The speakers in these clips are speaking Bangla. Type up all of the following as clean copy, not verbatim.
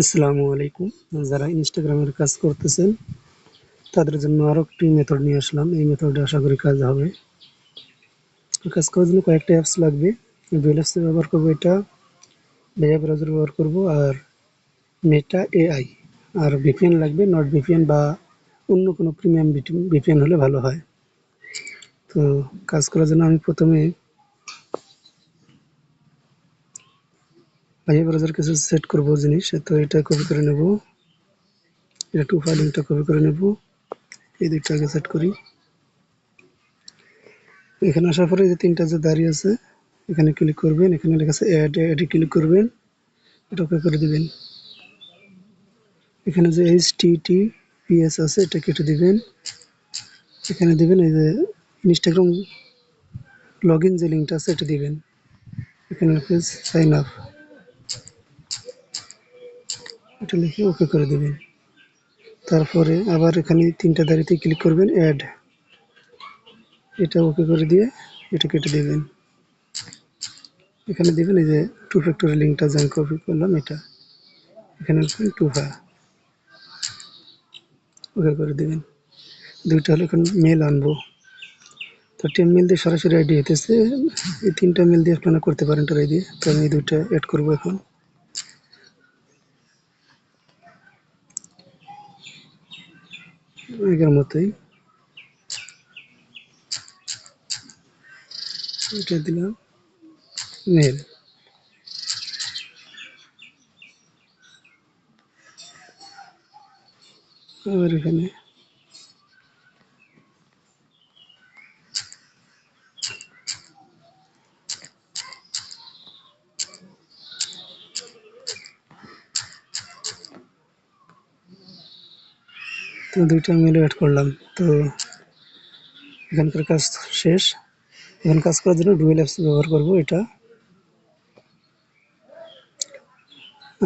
আসসালামু আলাইকুম। যারা ইনস্টাগ্রামের কাজ করতেছেন তাদের জন্য আরো একটি মেথড নিয়ে আসলাম। এই মেথডে আশা করি কাজ হবে। কাজ করার জন্য কয়েকটা অ্যাপস লাগবে। ডুয়েল অ্যাপস ব্যবহার করবো, এটা ভেব ব্রাউজার ব্যবহার করব, আর মেটা এআই, আর ভিপিএন লাগবে। নট ভিপিএন বা অন্য কোনো প্রিমিয়াম ভিপিএন হলে ভালো হয়। তো কাজ করার জন্য আমি প্রথমে ভেব ব্রাউজার কিছু সেট করব জিনিস। তো এটা কপি করে নেব, এটা টু ফাইলিংটা কপি করে নেব। এই দুইটা আগে সেট করি। এখানে আসার পরে যে তিনটা যে দাঁড়িয়ে আছে এখানে ক্লিক করবেন, এখানে লেখা আছে অ্যাডে ক্লিক করবেন, এটা ওকে করে দিবেন। এখানে যে HTTPS আছে এটা কেটে দিবেন। এখানে দিবেন এই যে ইনস্টাগ্রাম লগ ইন যে লিঙ্কটা আছে এটা দিবেন। এখানে প্লিজ সাইন আপ, এটা লিখে ওকে করে দিবেন। তারপরে আবার এখানে তিনটা দাঁড়িতে ক্লিক করবেন, অ্যাড, এটা ওকে করে দিয়ে এটা কেটে দিবেন। এখানে দিবেন এই যে টু ফ্যাক্টরের লিঙ্কটা যে আমি কপি করলাম, এটা এখানে ওকে করে দিবেন। দুইটা হলো এখন মেল আনবো। তো টিম মেল দিয়ে সরাসরি আইডি হইতেছে, এই তিনটা মেল দিয়ে আপনারা করতে পারেন ট্রাই দিয়ে। তো আমি দুইটা অ্যাড করবো এখন আগের মতোই। এটা দিলাম মেল, আবার এখানে তো দুইটা মেল অ্যাড করলাম। তো এখানকার কাজ শেষ। এখন কাজ করার জন্য ডুয়েল অ্যাপস ব্যবহার করব এটা।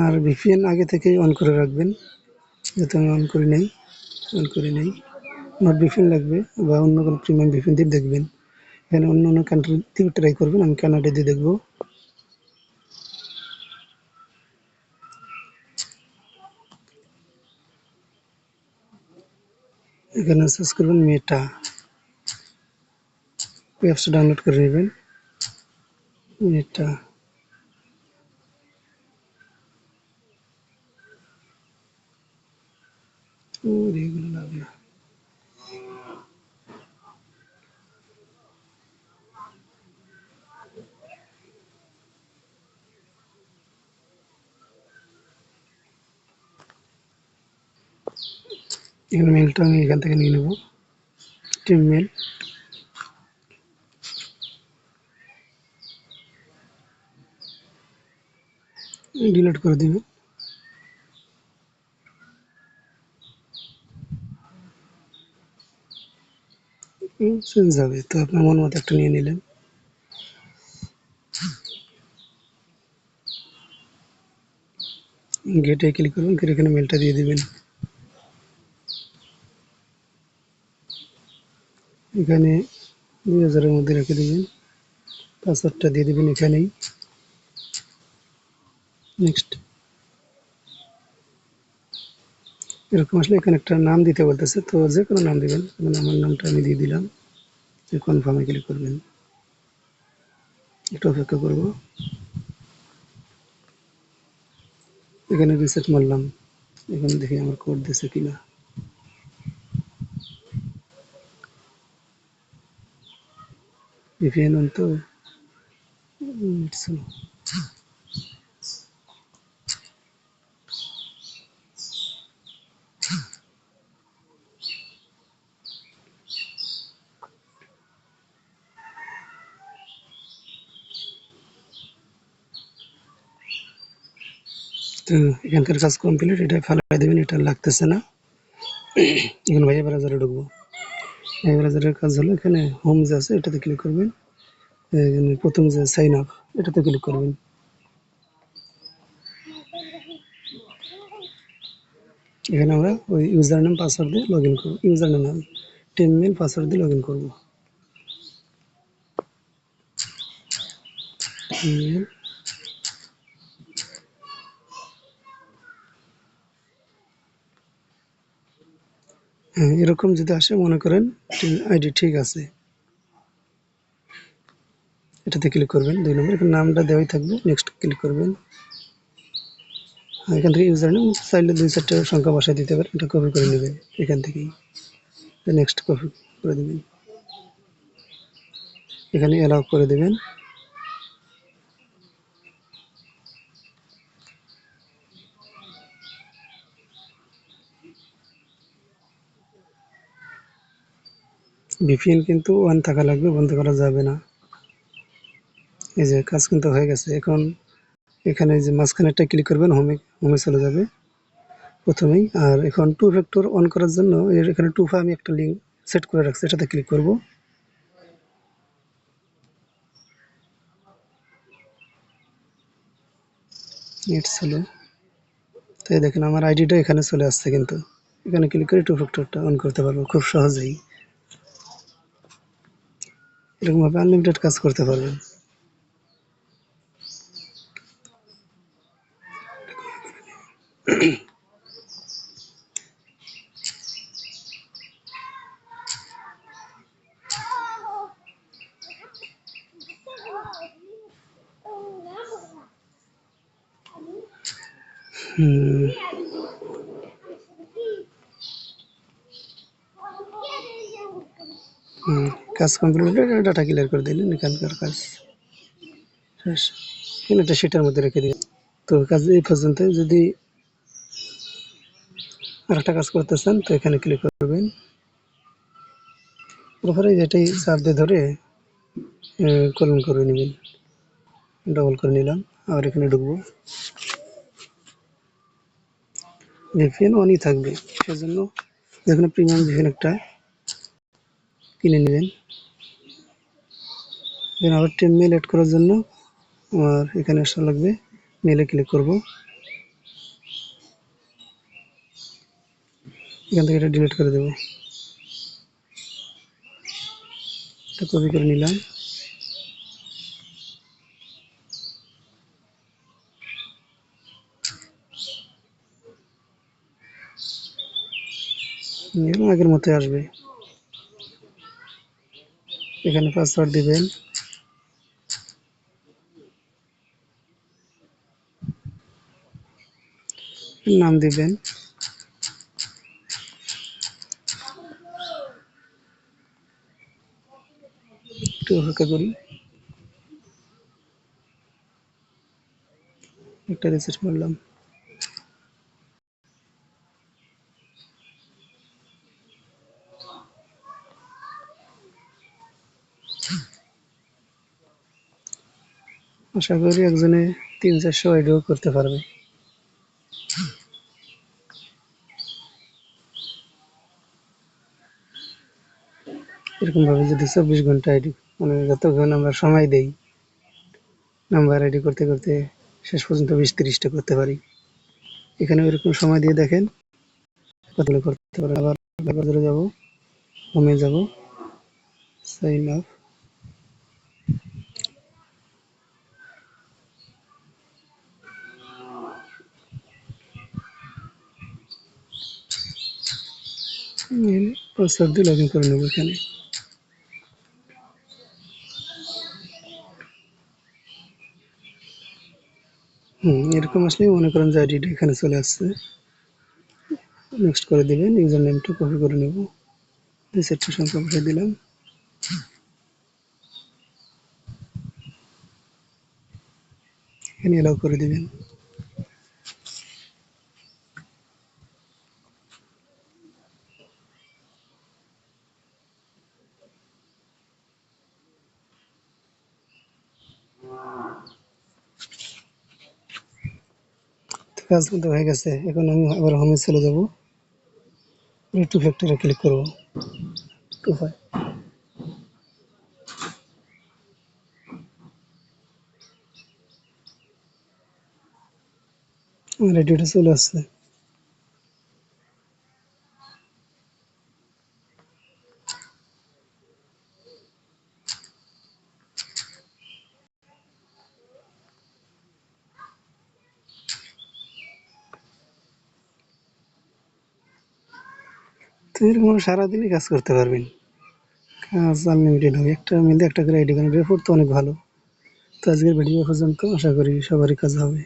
আর ভিপিএন আগে থেকেই অন করে রাখবেন, যাতে আমি অন করে নেই। নট ভিপিএন লাগবে বা অন্য কোনো প্রিমিয়াম ভিপিএন দিয়ে দেখবেন। এখানে অন্য অন্য কান্ট্রি দিয়ে ট্রাই করবেন, আমি কানাডা দিয়ে দেখবো। এখানে সার্চ করবেন মেটা, অ্যাপসটা ডাউনলোড করে নেবেন। মেটা, এগুলো লাগবে না। এখানে মেলটা আমি এখান থেকে নিয়ে নেব, টিম মেল। ডিলিট করে দিবেন। চেঞ্জ হবে, তো আপনার মন মতো একটা নিয়ে নিলেন। গেটে ক্লিক করবেন, করে এখানে মেলটা দিয়ে দিবেন। এখানে 2000-এর মধ্যে রেখে দিবেন। পাসওয়ার্ডটা দিয়ে দিবেন এখানেই। নেক্সট। এরকম আসলে এখানে একটা নাম দিতে বলতেছে, তো যে কোনো নাম দিবেন। মানে আমার নামটা আমি দিয়ে দিলাম। কনফার্মে ক্লিক করবেন, একটু অপেক্ষা করব। এখানে রিসেট মারলাম, এখানে দেখি আমার কোড দিছে কিনা। ভিপিএন অন তো তো এখানকার কাজ কমপ্লিট, এটা ফেলাই দেবেন, এটা লাগতেছে না। এখন ভাইয়া ব্রাউজারে ঢুকবো। ভাইয়া ব্রাউজারের কাজ হলো এখানে হোম যে আছে এটাতে ক্লিক করবেন। এখানে প্রথম যে সাইন আপ এটাতে ক্লিক করবেন। এখানে আমরা ওই ইউজার নেম পাসওয়ার্ড দিয়ে লগ ইন করবো। User name team mail password দিয়ে লগ ইন করবো। মেল হ্যাঁ, এরকম যদি আসে মনে করেন আইডি ঠিক আছে, এটাতে ক্লিক করবেন। 2 নম্বর এখানে নামটা দেওয়াই থাকবে, নেক্সট ক্লিক করবেন। এখান থেকে ইউজার নেম চাইলে 2-4টা সংখ্যা বসায় দিতে পারেন, এটা কপি করে নেবেন এখান থেকেই, নেক্সট কপি করে দেবেন, এখানে অ্যালাউ করে দেবেন। ভিপিএন কিন্তু অন থাকা লাগবে, বন্ধ করা যাবে না। এই যে কাজ কিন্তু হয়ে গেছে। এখন এখানে যে মাঝখানেরটা ক্লিক করবেন, হোমে চলে যাবে প্রথমেই। আর এখন টু ফ্যাক্টর অন করার জন্য এখানে টুফা আমি একটা লিঙ্ক সেট করে রাখছি, এটাতে ক্লিক করব। নেট চলো, তাই দেখেন আমার আইডিটা এখানে চলে আসছে, কিন্তু এখানে ক্লিক করে টু ফ্যাক্টরটা অন করতে পারবো খুব সহজেই। এরকমভাবে আনলিমিটেড কাজ করতে পারবেন। হুম, কাজ কমপ্লিট হলে ডাটা ক্লিয়ার করে দিলেন, এখানকার কাজ শেষ। এখানে একটা শিটের মধ্যে রেখে দিন। তো কাজ এই পর্যন্ত। যদি আরেকটা কাজ করতে চান তো এখানে ক্লিক করবেন, তারপরে যেটাই চাপ দিয়ে ধরে কলন করে নেবেন, ডবল করে নিলাম। আবার এখানে ঢুকবো, ভিপিএন অনই থাকবে, সেজন্য যেখানে প্রিমিয়াম ভিপিএন একটা কিনে নেবেন। আবার মেল এড করার জন্য আমার এখানে আসা লাগবে, মেলে ক্লিক করব, এখান থেকে এটা ডিলিট করে দেবো, এটা কপি করে নিলাম। আগের মতোই আসবে। এখানে পাসওয়ার্ড দিবেন, নাম দিবেন, একটু অপেক্ষা করি, একটা রিসেট করলাম। আশা করি একজনে 300-400 আইডিও করতে পারবে। এরকম ভাবে যদি 24 ঘন্টা আইডি, মানে যতক্ষণ আমরা সময় দেই নাম্বার আইডি করতে করতে শেষ পর্যন্ত 20-30টা করতে পারি। এখানে এরকম সময় দিয়ে দেখেন কতগুলো করতে পারে। আবার ধরে যাব, হোমে যাব, সাইন আপ, পাসওয়ার্ড দিয়ে লগ ইন করে নেব এখানে। এরকম আসলে মনে করেন যে আইডিটা এখানে চলে আসছে, নেক্সট করে দিবেন। ইউজার নেমটা কপি করে নেব, 2-4টা সংখ্যা বসে দিলাম, এখানে অ্যালাউ করে দিবেন। কাজ কিন্তু হয়ে গেছে। এখন আমি আবার হোমে চলে যাব, টু ফ্যাক্টরে ক্লিক করব, টু ফাই আমার রেডিওটা চলে আসছে। তো এরকম সারাদিনই কাজ করতে পারবেন। কাজ আনলিমিটেড হবে, একটা মিলে একটা করে আইডি করেন, রেফার তো অনেক ভালো। তো আজকের ভিডিও পর্যন্ত, আশা করি সবারই কাজ হবে।